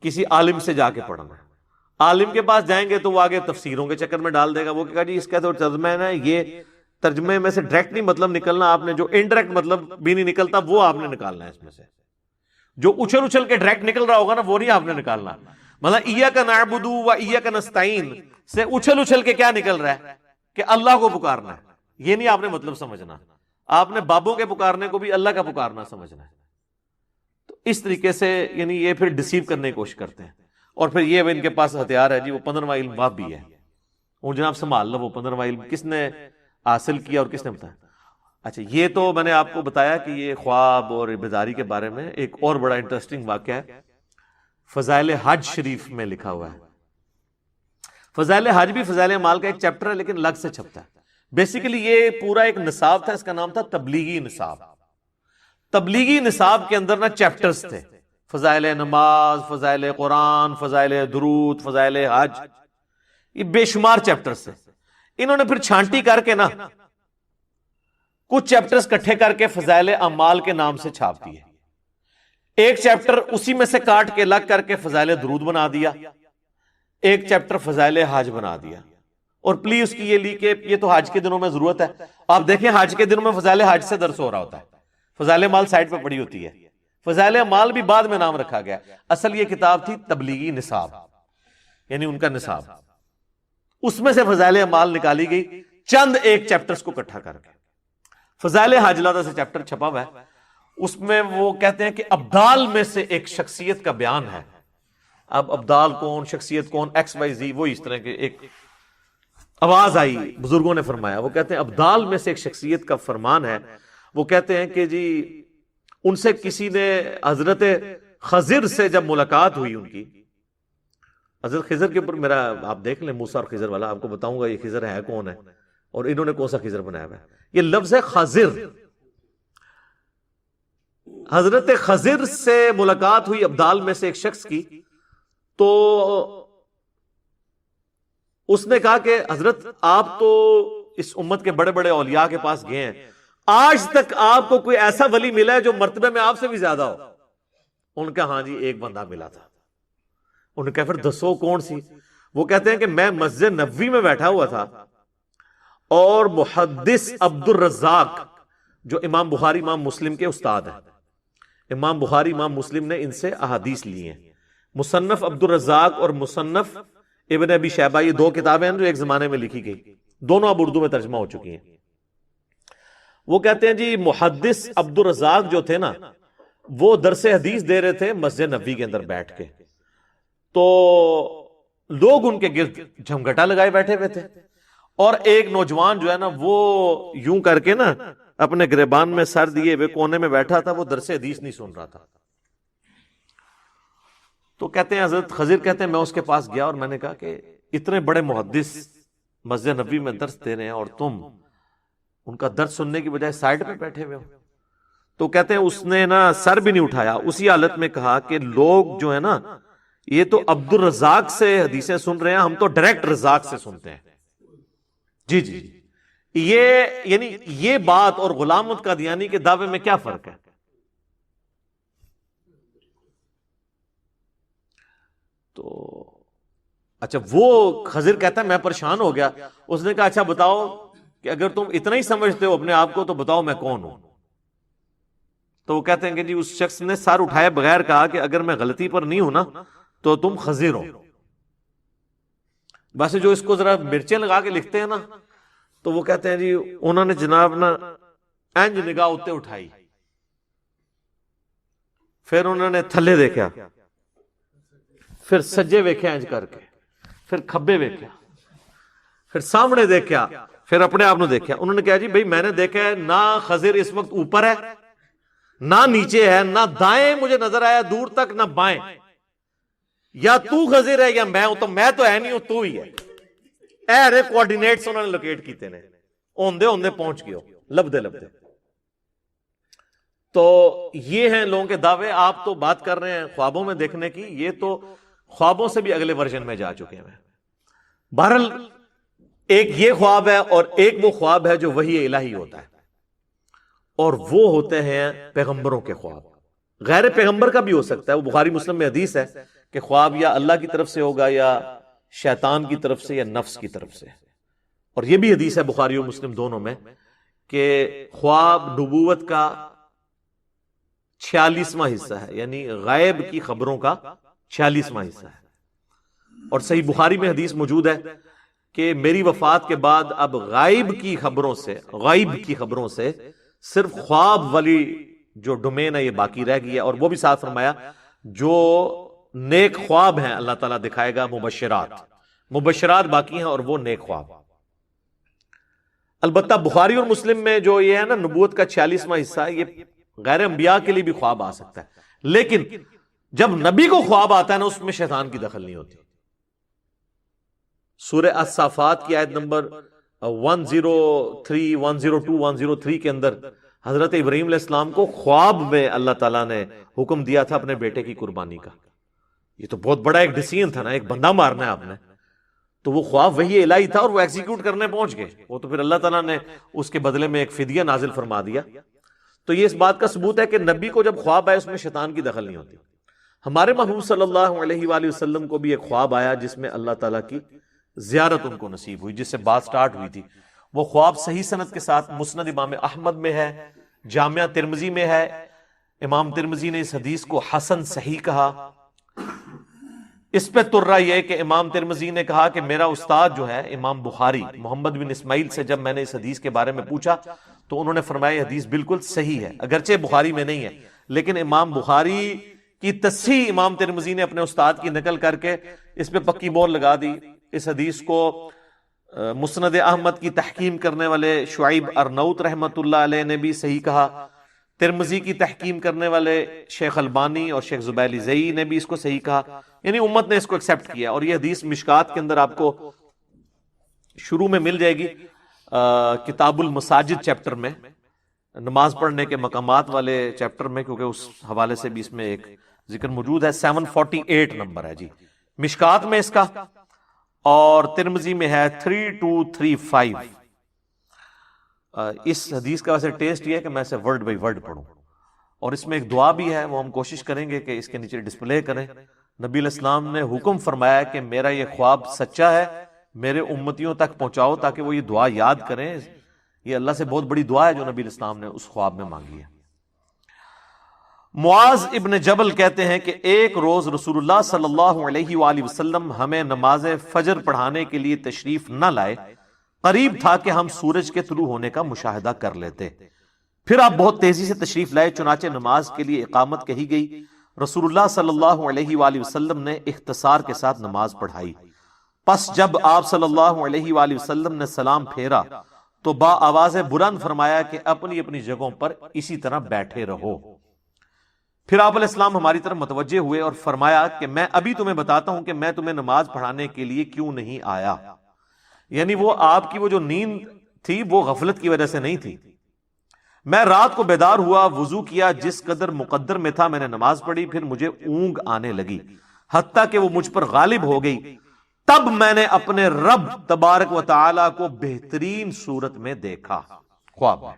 کسی عالم سے جا کے پڑھنا. عالم کے پاس جائیں گے تو وہ آگے تفسیروں کے چکر میں ڈال دے گا. وہ کہا جی اس کا تو ترجمہ ہے نا، یہ ترجمے میں سے ڈائریکٹ نہیں مطلب نکلنا، آپ نے جو انڈائریکٹ مطلب بھی نہیں نکلتا وہ آپ نے نکالنا ہے. اس میں سے جو اچھل اچھل کے ڈائریکٹ نکل رہا ہوگا نا وہ نہیں آپ نے نکالنا. مطلب ایاک نعبد و ایاک نستعین سے اچھل اچھل کے کیا نکل رہا ہے کہ اللہ کو پکارنا ہے، یہ نہیں آپ نے مطلب سمجھنا. آپ نے بابوں کے پکارنے کو بھی اللہ کا پکارنا سمجھنا ہے. تو اس طریقے سے یعنی یہ پھر ڈسیو کرنے کی کوشش کرتے ہیں. اور پھر یہ ان کے پاس ہتھیار ہے جی وہ 15واں علم وحبی ہے. اور جناب سنبھال لو وہ 15واں علم کس نے حاصل کیا اور کس نے بتایا. اچھا یہ تو میں نے آپ کو بتایا کہ یہ خواب اور بیداری کے بارے میں. ایک اور بڑا انٹرسٹنگ واقعہ ہے فضائل حج شریف میں لکھا ہوا ہے. فضائل حج بھی فضائل مال کا ایک چیپٹر ہے لیکن الگ سے چھپتا ہے. بیسیکلی یہ پورا ایک نصاب تھا، اس کا نام تھا تبلیغی نصاب. تبلیغی نصاب کے اندر نا چیپٹرز تھے، فضائل نماز، فضائل قرآن، فضائل درود، فضائل حج، یہ بے شمار چیپٹرز تھے. انہوں نے پھر چھانٹی کر کے نا کچھ چیپٹرز کٹھے کر کے فضائل اعمال کے نام سے چھاپ دیے. ایک چیپٹر اسی میں سے کاٹ کے الگ کر کے فضائل درود بنا دیا، ایک چیپٹر فضائل حج بنا دیا. اور پلیز اس کی یہ لی کہ یہ تو حج کے دنوں میں ضرورت ہے. آپ دیکھیں حج کے دنوں میں فضائل حج سے درس ہو رہا ہوتا ہے، فضائل مال سائٹ پہ پڑی ہوتی ہے. فضائل مال بھی بعد میں نام رکھا گیا، اصل یہ کتاب تھی تبلیغی نصاب، یعنی ان کا نصاب. اس میں سے فضائل مال نکالی گئی چند ایک چیپٹرز کو اکٹھا کر کے. فضائل حج علیحدہ سے چیپٹر چھپا ہوا ہے، اس میں وہ کہتے ہیں کہ ابدال میں سے ایک شخصیت کا بیان ہے. اب ابدال کون، شخصیت کون، ایکس وائی زی، وہ اس طرح کے ایک آواز آئی، بزرگوں نے فرمایا، وہ کہتے ہیں ابدال میں سے ایک شخصیت کا فرمان ہے، وہ کہتے ہیں کہ جی ان سے کسی نے حضرت خضر سے جب ملاقات ہوئی ان کی، حضرت خضر کے اوپر میرا آپ دیکھ لیں موسیٰ اور خضر والا، آپ کو بتاؤں گا یہ خضر ہے کون ہے اور انہوں نے کون سا خضر بنایا ہوا ہے. یہ لفظ ہے خضر. حضرت خضر سے ملاقات ہوئی ابدال میں سے ایک شخص کی، تو اس نے کہا کہ حضرت آپ تو اس امت کے بڑے بڑے اولیاء کے پاس گئے ہیں، آج تک آپ کو کوئی ایسا ولی ملا ہے جو مرتبے میں آپ سے بھی زیادہ ہو؟ ان کا ہاں جی ایک بندہ ملا تھا. انہوں نے کہا پھر دسو کون سی؟ وہ کہتے ہیں کہ میں مسجد نبوی میں بیٹھا ہوا تھا اور محدث عبد الرزاق جو امام بخاری امام مسلم کے استاد ہیں، امام بخاری امام مسلم نے ان سے احادیث لی ہیں. مصنف عبد الرزاق اور مصنف ابن ابی شیبہ، یہ دو کتابیں ہیں جو ایک زمانے میں لکھی گئی، دونوں اب اردو میں ترجمہ ہو چکی ہیں. وہ کہتے ہیں جی محدث عبد الرزاق جو تھے نا، وہ درس حدیث دے رہے تھے مسجد نبوی کے اندر بیٹھ کے، تو لوگ ان کے گرد جھمگٹا لگائے بیٹھے ہوئے تھے، اور ایک نوجوان جو ہے نا وہ یوں کر کے نا اپنے گریبان میں سر دیے ہوئے کونے میں بیٹھا تھا، وہ درس حدیث نہیں سن رہا تھا. تو کہتے ہیں حضرت خضر کہتے ہیں میں اس کے پاس گیا اور میں نے کہا کہ اتنے بڑے محدث مسجد نبوی میں درس دے رہے ہیں اور تم ان کا درس سننے کی بجائے سائڈ پہ بیٹھے ہوئے ہو. تو کہتے ہیں اس نے نا سر بھی نہیں اٹھایا، اسی حالت میں کہا کہ لوگ جو ہے نا یہ تو عبد الرزاق سے حدیثیں سن رہے ہیں، ہم تو ڈائریکٹ رزاق سے سنتے ہیں. جی جی یہ یعنی یہ بات اور غلام القادیانی کے دعوے میں کیا فرق ہے؟ تو اچھا وہ خضر کہتا ہے میں پریشان ہو گیا. اس نے کہا اچھا بتاؤ کہ اگر تم اتنا ہی سمجھتے ہو اپنے آپ کو تو بتاؤ میں کون ہوں. تو وہ کہتے ہیں کہ جی اس شخص نے سر اٹھائے بغیر کہا کہ اگر میں غلطی پر نہیں ہوں نا تو تم خضر ہو. ویسے جو اس کو ذرا مرچیں لگا کے لکھتے ہیں نا تو وہ کہتے ہیں جی انہوں نے جناب نا انج نگاہ اتے اٹھائی، پھر انہوں نے تھلے دیکھا، پھر سجے ویکھے انج کر کے، پھر کھبے ویکھا، پھر سامنے دیکھا، پھر اپنے آپ نے دیکھا. انہوں نے کہا جی بھئی میں نے دیکھا ہے نہ خضر اس وقت اوپر ہے نہ نیچے ہے، نہ دائیں مجھے نظر آیا دور تک نہ بائیں، یا تو خضر ہے یا میں ہوں. تو میں تو ہے نہیں ہوں، تو ہی ہے. اے رے کوارڈینیٹس انہوں نے لوکیٹ کیتے نے، اوندے اوندے پہنچ گئے لبدے لبدے. تو یہ ہیں لوگوں کے دعوے. آپ تو بات کر رہے ہیں خوابوں میں دیکھنے کی، یہ تو خوابوں سے بھی اگلے ورژن میں جا چکے ہیں. بہرحال ایک یہ خواب ہے اور ایک وہ خواب ہے جو وحی الہی ہوتا ہے، اور وہ ہوتے ہیں پیغمبروں کے خواب. غیر پیغمبر کا بھی ہو سکتا ہے. وہ بخاری مسلم میں حدیث ہے کہ خواب یا اللہ کی طرف سے ہوگا یا شیطان کی طرف سے یا نفس کی طرف سے. اور یہ بھی حدیث ہے بخاری اور مسلم دونوں میں کہ خواب نبوت کا 46واں حصہ ہے، یعنی غیب کی خبروں کا 46واں حصہ ہے. اور صحیح بخاری میں حدیث موجود ہے کہ میری وفات کے بعد اب غیب کی خبروں سے صرف خواب والی جو ڈومین ہے یہ باقی رہ گئی ہے. اور وہ بھی ساتھ فرمایا جو نیک خواب ہیں اللہ تعالیٰ دکھائے گا، مبشرات باقی ہیں اور وہ نیک خواب. البتہ بخاری اور مسلم میں جو یہ ہے نا نبوت کا 46واں حصہ ہے، یہ غیر انبیاء کے لیے بھی خواب آ سکتا ہے، لیکن جب نبی کو خواب آتا ہے نا اس میں شیطان کی دخل نہیں ہوتی. سورہ الصافات کی آیت نمبر 103 102 103 کے اندر حضرت ابراہیم علیہ السلام کو خواب میں اللہ تعالیٰ نے حکم دیا تھا اپنے بیٹے کی قربانی کا. یہ تو بہت بڑا ایک ڈیسیژن تھا نا، ایک بندہ مارنا ہے آپ نے. تو وہ خواب وہی الہی تھا اور وہ ایگزیکیوٹ کرنے پہنچ گئے. وہ تو پھر اللہ تعالیٰ نے اس کے بدلے میں ایک فدیہ نازل فرما دیا. تو یہ اس بات کا ثبوت ہے کہ نبی کو جب خواب آئے اس میں شیطان کی دخل نہیں ہوتی. ہمارے محبوب صلی اللہ علیہ وآلہ وسلم کو بھی ایک خواب آیا جس میں اللہ تعالیٰ کی زیارت ان کو نصیب ہوئی، جس سے بات سٹارٹ ہوئی تھی. وہ خواب صحیح سند کے ساتھ مسند امام احمد میں ہے، جامعہ ترمذی میں ہے. امام ترمذی نے اس حدیث کو حسن صحیح کہا. اس پہ ترہ یہ کہ امام ترمذی نے کہا کہ میرا استاد جو ہے امام بخاری محمد بن اسماعیل سے جب میں نے اس حدیث کے بارے میں پوچھا تو انہوں نے فرمایا یہ حدیث بالکل صحیح ہے، اگرچہ بخاری میں نہیں ہے لیکن امام بخاری کی تصحیح امام ترمذی نے اپنے استاد کی نقل کر کے اس پہ پکی مور لگا دی. اس حدیث کو مسند احمد کی تحکیم کرنے والے شعیب ارنوت رحمت اللہ علیہ نے بھی صحیح کہا، ترمذی کی تحکیم کرنے والے شیخ البانی اور شیخ زبیلی زئی نے بھی اس کو صحیح کہا، یعنی امت نے اس کو ایکسپٹ کیا. اور یہ حدیث مشکات کے اندر آپ کو شروع میں مل جائے گی، کتاب المساجد چیپٹر میں، نماز پڑھنے کے مقامات والے چیپٹر میں، کیونکہ اس حوالے سے بھی اس میں ایک ذکر موجود ہے. 748 نمبر ہے جی مشکات میں اس کا، اور ترمذی میں ہے 3235. اس حدیث کا ویسے ٹیسٹ یہ ہے کہ میں اسے ورڈ بائی ورڈ پڑھوں، اور اس میں ایک دعا بھی ہے، وہ ہم کوشش کریں گے کہ اس کے نیچے ڈسپلے کریں. نبی علیہ السلام نے حکم فرمایا کہ میرا یہ خواب سچا ہے، میرے امتیوں تک پہنچاؤ تاکہ وہ یہ دعا یاد کریں. یہ اللہ سے بہت بڑی دعا ہے جو نبی علیہ السلام نے اس خواب میں مانگی ہے. معاذ ابن جبل کہتے ہیں کہ ایک روز رسول اللہ صلی اللہ علیہ وآلہ وسلم ہمیں نماز فجر پڑھانے کے لیے تشریف نہ لائے، قریب تھا کہ ہم سورج کے طلوع ہونے کا مشاہدہ کر لیتے. پھر آپ بہت تیزی سے تشریف لائے، چنانچہ نماز کے لیے اقامت کہی گئی. رسول اللہ صلی اللہ علیہ وآلہ وسلم نے اختصار کے ساتھ نماز پڑھائی. پس جب آپ صلی اللہ علیہ وآلہ وسلم نے سلام پھیرا تو با آواز بلند فرمایا کہ اپنی اپنی جگہوں پر اسی طرح بیٹھے رہو. پھر آپ علیہ السلام ہماری طرف متوجہ ہوئے اور فرمایا کہ میں ابھی تمہیں بتاتا ہوں کہ میں تمہیں نماز پڑھانے کے لیے کیوں نہیں آیا. یعنی وہ آپ کی وہ جو نیند تھی وہ غفلت کی وجہ سے نہیں تھی. میں رات کو بیدار ہوا، وضو کیا، جس قدر مقدر میں تھا میں نے نماز پڑھی، پھر مجھے اونگ آنے لگی حتیٰ کہ وہ مجھ پر غالب ہو گئی. تب میں نے اپنے رب تبارک و تعالی کو بہترین صورت میں دیکھا خواب میں.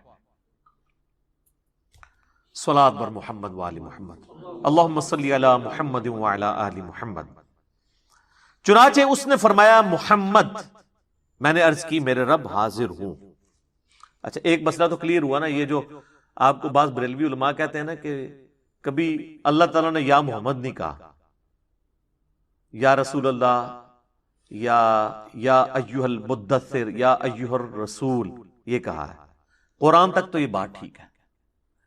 صلاۃ بر محمد وآل محمد، اللہم صلی علی محمد وعلی آل محمد. چنانچہ اس نے فرمایا محمد. میں نے عرض کی میرے رب حاضر ہوں. اچھا ایک مسئلہ تو کلیئر ہوا نا. یہ جو آپ کو بعض بریلوی علماء کہتے ہیں نا کہ کبھی اللہ تعالیٰ نے یا محمد نہیں کہا، یا رسول اللہ، یا ایھا المدثر، یا ایھا الرسول، یہ کہا ہے. قرآن تک تو یہ بات ٹھیک ہے،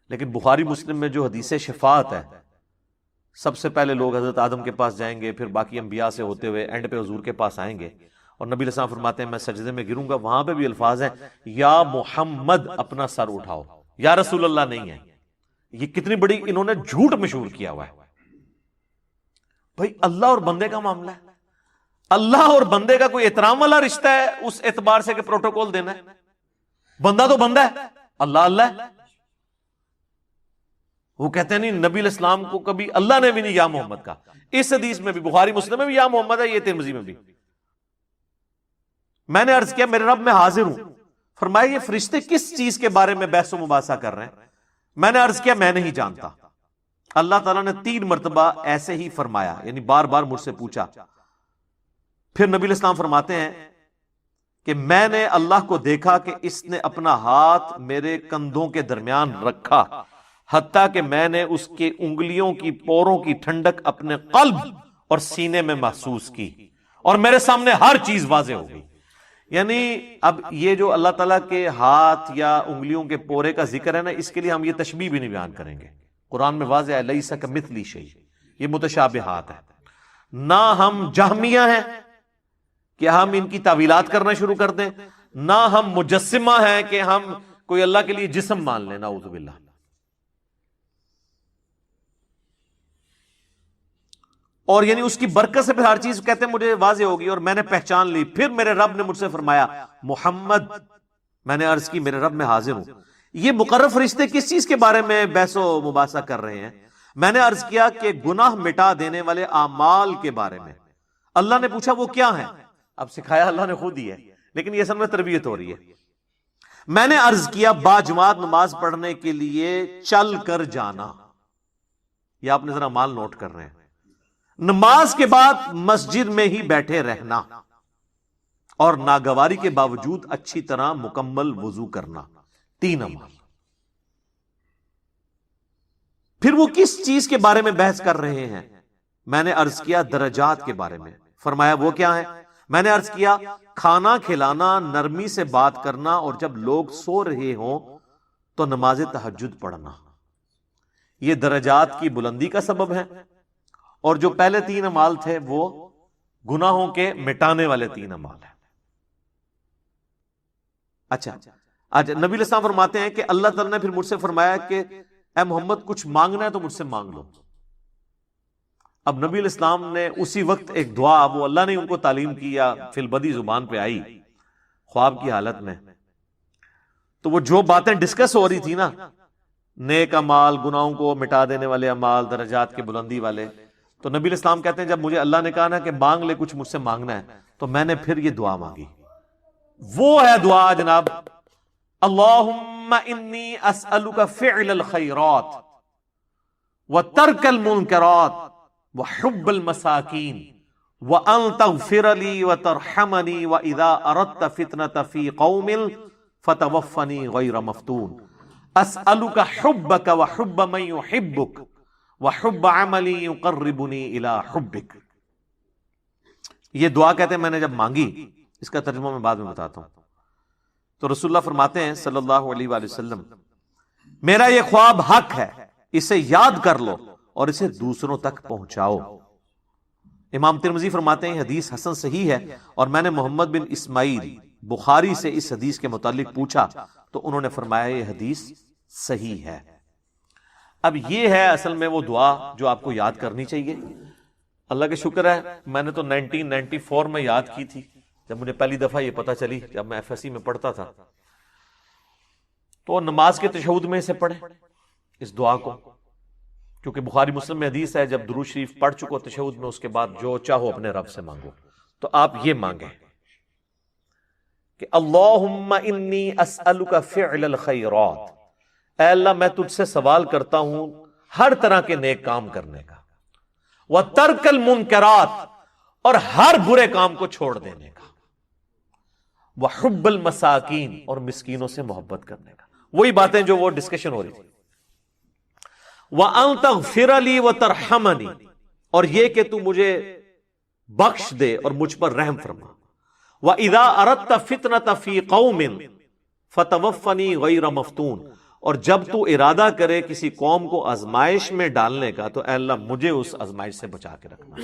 لیکن بخاری مسلم میں جو حدیث شفاعت ہے، سب سے پہلے لوگ حضرت آدم کے پاس جائیں گے، پھر باقی انبیاء سے ہوتے ہوئے اینڈ پہ حضور کے پاس آئیں گے، اور نبی علیہ السلام فرماتے ہیں میں سجدے میں گروں گا. وہاں پہ بھی الفاظ ہیں یا محمد اپنا سر اٹھاؤ، یا رسول اللہ نہیں ہے. یہ کتنی بڑی انہوں نے جھوٹ مشہور کیا ہوا ہے. بھائی اللہ اور بندے کا معاملہ ہے، اللہ اور بندے کا کوئی احترام والا رشتہ ہے اس اعتبار سے کہ پروٹوکول دینا ہے. بندہ تو بندہ ہے، اللہ اللہ ہے. وہ کہتے ہیں نہیں، نبی علیہ السلام کو کبھی اللہ نے بھی نہیں یا محمد کا. اس حدیث میں بھی بخاری مسلم میں بھی یا محمد ہے، یہ ترمذی میں بھی. میں نے عرض کیا میرے رب میں حاضر ہوں. فرمایا یہ فرشتے کس چیز کے بارے میں بحث و مباحثہ کر رہے ہیں؟ میں نے عرض کیا میں نہیں جانتا. اللہ تعالیٰ نے 3 مرتبہ ایسے ہی فرمایا، یعنی بار بار مجھ سے پوچھا. پھر نبی علیہ السلام فرماتے ہیں کہ میں نے اللہ کو دیکھا کہ اس نے اپنا ہاتھ میرے کندھوں کے درمیان رکھا، حتیٰ کہ میں نے اس کے انگلیوں کی پوروں کی ٹھنڈک اپنے قلب اور سینے میں محسوس کی، اور میرے سامنے ہر چیز واضح ہو گئی. یعنی اب یہ جو اللہ تعالیٰ کے ہاتھ یا انگلیوں کے پورے کا ذکر ہے نا، اس کے لیے ہم یہ تشبیہ بھی نہیں بیان کریں گے. قرآن میں واضح ہے لیس کمثلہ شیء، یہ متشابہات ہے. نہ ہم جہمیہ ہیں کہ ہم ان کی تعویلات کرنا شروع کر دیں، نہ ہم مجسمہ ہیں کہ ہم کوئی اللہ کے لیے جسم مان لیں، نعوذ باللہ. اور یعنی اس کی برکت سے پھر ہر چیز کہتے ہیں مجھے واضح ہوگی اور میں نے پہچان لی. پھر میرے رب نے مجھ سے فرمایا محمد. میں نے عرض کی میرے رب میں حاضر ہوں. یہ مقرر فرشتے کس چیز کے بارے میں بحث و مباحثہ کر رہے ہیں؟ میں نے عرض کیا کہ گناہ مٹا دینے والے اعمال کے بارے میں. اللہ نے پوچھا وہ کیا ہیں؟ اب سکھایا اللہ نے خود ہی ہے، لیکن یہ اصل میں تربیت ہو رہی ہے. میں نے عرض کیا باجماعت نماز پڑھنے کے لیے چل کر جانا. یہ آپ نے ذرا مال نوٹ کر رہے ہیں. نماز کے بعد مسجد میں ہی بیٹھے رہنا، اور ناگواری کے باوجود اچھی طرح مکمل وضو کرنا. 3 عمل. پھر وہ کس چیز کے بارے میں بحث کر رہے ہیں؟ میں نے عرض کیا درجات کے بارے میں. فرمایا وہ کیا ہے؟ میں نے عرض کیا کھانا کھلانا، نرمی سے بات کرنا، اور جب لوگ سو رہے ہوں تو نماز تہجد پڑھنا. یہ درجات کی بلندی کا سبب ہے. اور جو پہلے 3 اعمال تھے وہ گناہوں کے مٹانے والے 3 اعمال ہیں. اچھا آج نبی علیہ السلام فرماتے ہیں کہ اللہ تعالیٰ نے پھر مجھ سے فرمایا کہ اے محمد کچھ مانگنا ہے تو مجھ سے مانگ لو. اب نبی علیہ السلام نے اسی وقت ایک دعا، وہ اللہ نے ان کو تعلیم کی یا فی البدی زبان پہ آئی خواب کی حالت میں، تو وہ جو باتیں ڈسکس ہو رہی تھی نا، نیک اعمال، گناہوں کو مٹا دینے والے اعمال، درجات کی بلندی والے، تو نبی علیہ السلام کہتے ہیں جب مجھے اللہ نے کہا نا کہ مانگ لے کچھ مجھ سے مانگنا ہے، تو میں نے پھر یہ دعا مانگی. وہ ہے دعا جناب، اللہم انی اسألک فعل الخیرات وترک المنکرات وحب المساکین وان تغفر لی وترحمنی واذا اردت فتنة فی قوم فتوفنی غیر مفتون اسألک حبک وحب من یحبک وحب عملی یقربنی الی حبک. یہ دعا کہتے ہیں میں نے جب مانگی، اس کا ترجمہ میں بعد میں بتاتا ہوں، تو رسول اللہ فرماتے ہیں صلی اللہ علیہ وآلہ وسلم میرا یہ خواب حق ہے، اسے یاد کر لو اور اسے دوسروں تک پہنچاؤ. امام ترمذی فرماتے ہیں حدیث حسن صحیح ہے، اور میں نے محمد بن اسماعیل بخاری سے اس حدیث کے متعلق پوچھا تو انہوں نے فرمایا یہ حدیث صحیح ہے. اب یہ ہے اصل میں وہ دعا جو آپ کو یاد کرنی چاہیے. اللہ کا شکر ہے میں نے تو 1994 میں یاد کی تھی، جب مجھے پہلی دفعہ یہ پتا چلی، جب میں ایف ایس سی میں پڑھتا تھا. تو نماز کے تشہد میں اسے پڑھیں اس دعا کو، کیونکہ بخاری مسلم میں حدیث ہے جب درود شریف پڑھ چکو تشہد میں، اس کے بعد جو چاہو اپنے رب سے مانگو. تو آپ یہ مانگیں کہ اللہم انی اسألک فعل الخیرات، اے اللہ میں تجھ سے سوال کرتا ہوں ہر طرح کے نیک کام کرنے کا، وترک المنکرات اور ہر برے کام کو چھوڑ دینے کا، وحب المساکین اور مسکینوں سے محبت کرنے کا. وہی باتیں جو وہ ڈسکشن ہو رہی تھی. وَأَن تَغْفِرَ لِي وَتَرْحَمَنِي، اور یہ کہ تو مجھے بخش دے اور مجھ پر رحم فرما. وَإِذَا أَرَدْتَ فِتْنَةَ فِي قَوْمٍ فَتَوَفَّنِي غَيْرَ مَفْتُونٍ، اور جب تو ارادہ کرے کسی قوم کو آزمائش میں ڈالنے کا تو اے اللہ مجھے اس آزمائش سے بچا کے رکھنا.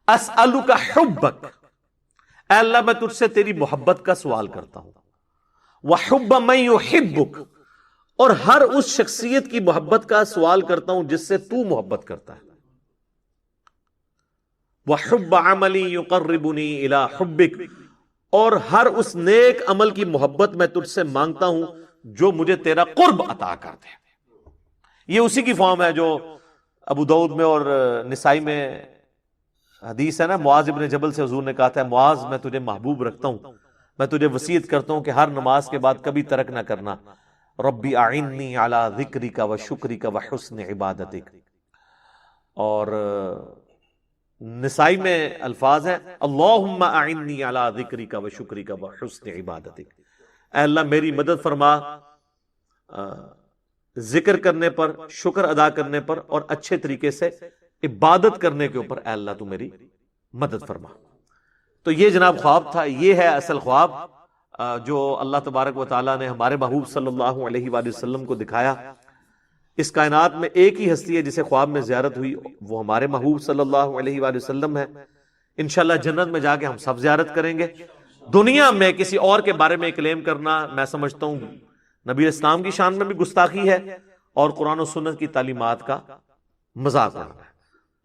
اسألک حبک، اے اللہ میں تجھ سے تیری محبت کا سوال کرتا ہوں. وحب من یحبک، اور ہر اس شخصیت کی محبت کا سوال کرتا ہوں جس سے تو محبت کرتا ہے. وحب عملی یقربنی الی حبک، اور ہر اس نیک عمل کی محبت میں تجھ سے مانگتا ہوں جو مجھے تیرا قرب عطا کر دے. یہ اسی کی فارم ہے جو ابو داؤد میں اور نسائی میں حدیث ہے نا، معاذ ابن جبل سے حضور نے کہا تھا معاذ میں تجھے محبوب رکھتا ہوں، میں تجھے وصیت کرتا ہوں کہ ہر نماز کے بعد کبھی ترک نہ کرنا، ربی اعنی علی ذکرک و شکرک و حسن عبادتک. اور نسائی میں الفاظ ہیں اللہم اعنی علی ذکرک و شکرک و حسن عبادتک، اے اللہ میری مدد فرما ذکر کرنے پر، شکر ادا کرنے پر اور اچھے طریقے سے عبادت کرنے کے اوپر، اے اللہ تو میری مدد فرما. تو یہ جناب خواب تھا، یہ ہے اصل خواب جو اللہ تبارک و تعالیٰ نے ہمارے محبوب صلی اللہ علیہ وآلہ وسلم کو دکھایا. اس کائنات میں ایک ہی ہستی ہے جسے خواب میں زیارت ہوئی، وہ ہمارے محبوب صلی اللہ علیہ وآلہ وسلم ہے. انشاءاللہ جنت میں جا کے ہم سب زیارت کریں گے. دنیا میں کسی اور کے بارے میں کلیم کرنا میں سمجھتا ہوں نبی اسلام کی شان میں بھی گستاخی ہے اور قرآن و سنت کی تعلیمات کا مذاق ہے.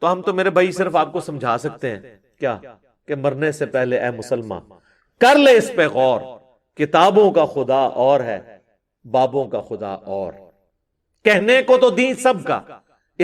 تو ہم تو میرے بھائی صرف آپ کو سمجھا سکتے ہیں کیا کہ مرنے سے پہلے اے مسلمان کر لے اس پہ غور، کتابوں کا خدا اور ہے، بابوں کا خدا اور. کہنے کو تو دین سب کا،